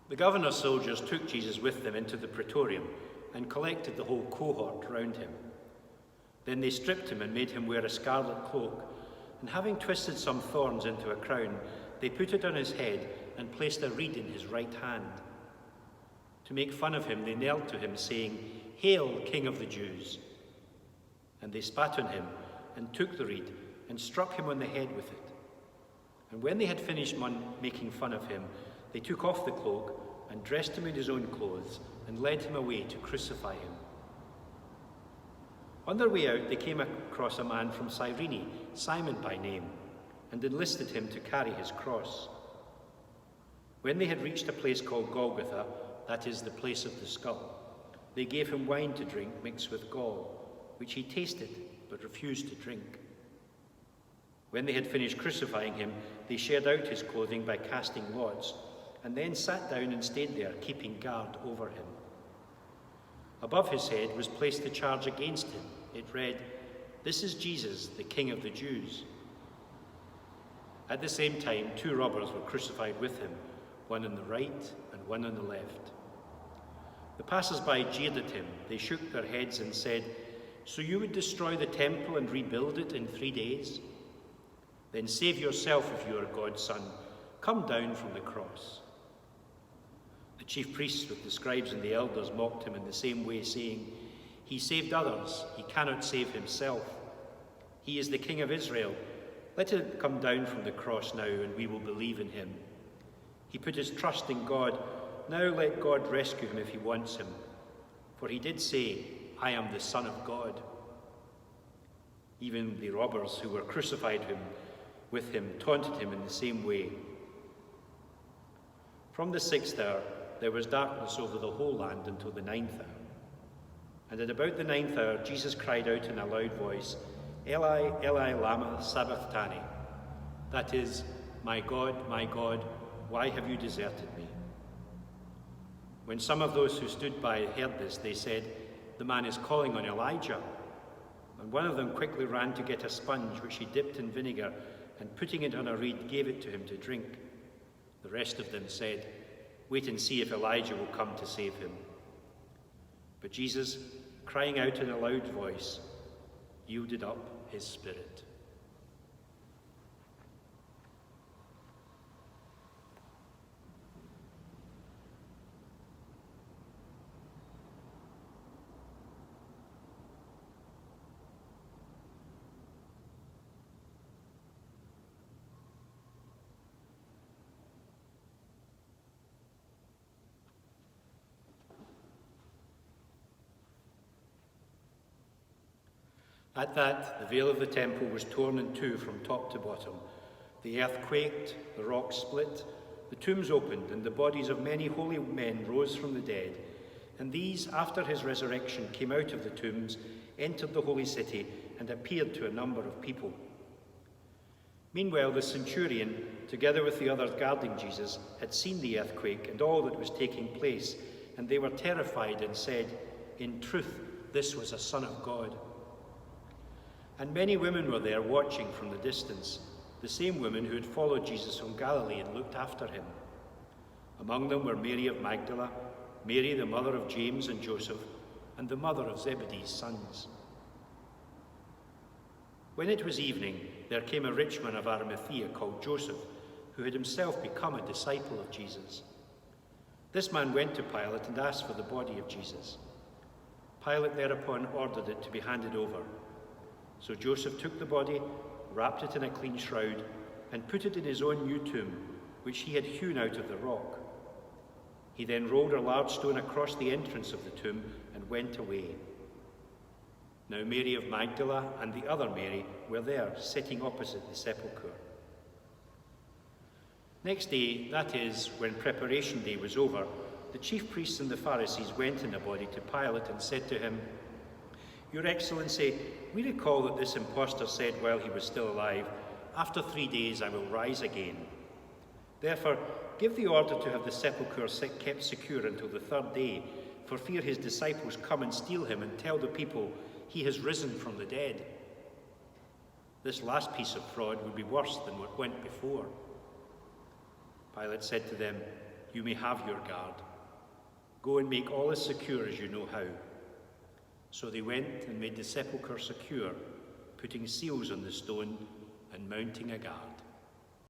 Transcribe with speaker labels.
Speaker 1: The governor's soldiers took Jesus with them into the praetorium and collected the whole cohort round him. Then they stripped him and made him wear a scarlet cloak, and having twisted some thorns into a crown, they put it on his head and placed a reed in his right hand. To make fun of him, they knelt to him, saying, "Hail, King of the Jews!" And they spat on him and took the reed and struck him on the head with it. And when they had finished making fun of him, they took off the cloak and dressed him in his own clothes and led him away to crucify him. On their way out, they came across a man from Cyrene, Simon by name, and enlisted him to carry his cross. When they had reached a place called Golgotha, that is, the place of the skull, they gave him wine to drink mixed with gall, which he tasted but refused to drink. When they had finished crucifying him, they shared out his clothing by casting lots, and then sat down and stayed there, keeping guard over him. Above his head was placed the charge against him. It read, "This is Jesus, the King of the Jews." At the same time, 2 robbers were crucified with him, one on the right and one on the left. The passers-by jeered at him. They shook their heads and said, "So you would destroy the temple and rebuild it in 3 days? Then save yourself if you are God's son. Come down from the cross." The chief priests with the scribes and the elders mocked him in the same way, saying, "He saved others, he cannot save himself. He is the King of Israel. Let him come down from the cross now, and we will believe in him. He put his trust in God. Now let God rescue him if he wants him. For he did say, 'I am the Son of God.'" Even the robbers who were crucified with him taunted him in the same way. From the 6th hour, there was darkness over the whole land until the 9th hour. And at about the 9th hour, Jesus cried out in a loud voice, "Eli, Eli, lama sabachthani?" That is, my God, why have you deserted me?" When some of those who stood by heard this, they said, "The man is calling on Elijah." And one of them quickly ran to get a sponge, which he dipped in vinegar, and putting it on a reed, gave it to him to drink. The rest of them said, "Wait and see if Elijah will come to save him." But Jesus, crying out in a loud voice, yielded up his spirit. At that, the veil of the temple was torn in two from top to bottom. The earth quaked, the rocks split, the tombs opened, and the bodies of many holy men rose from the dead. And these, after his resurrection, came out of the tombs, entered the holy city, and appeared to a number of people. Meanwhile, the centurion, together with the others guarding Jesus, had seen the earthquake and all that was taking place, and they were terrified and said, "In truth, this was a Son of God." And many women were there watching from the distance, the same women who had followed Jesus from Galilee and looked after him. Among them were Mary of Magdala, Mary the mother of James and Joseph, and the mother of Zebedee's sons. When it was evening, there came a rich man of Arimathea called Joseph, who had himself become a disciple of Jesus. This man went to Pilate and asked for the body of Jesus. Pilate thereupon ordered it to be handed over. So Joseph took the body, wrapped it in a clean shroud, and put it in his own new tomb, which he had hewn out of the rock. He then rolled a large stone across the entrance of the tomb and went away. Now Mary of Magdala and the other Mary were there, sitting opposite the sepulchre. Next day, that is, when preparation day was over, the chief priests and the Pharisees went in the body to Pilate and said to him, "Your Excellency, we recall that this impostor said while he was still alive, 'After 3 days I will rise again.' Therefore, give the order to have the sepulchre kept secure until the 3rd day, for fear his disciples come and steal him and tell the people, 'He has risen from the dead.' This last piece of fraud would be worse than what went before." Pilate said to them, you may have your guard. Go and make all as secure as you know how." So they went and made the sepulchre secure, putting seals on the stone and mounting a guard.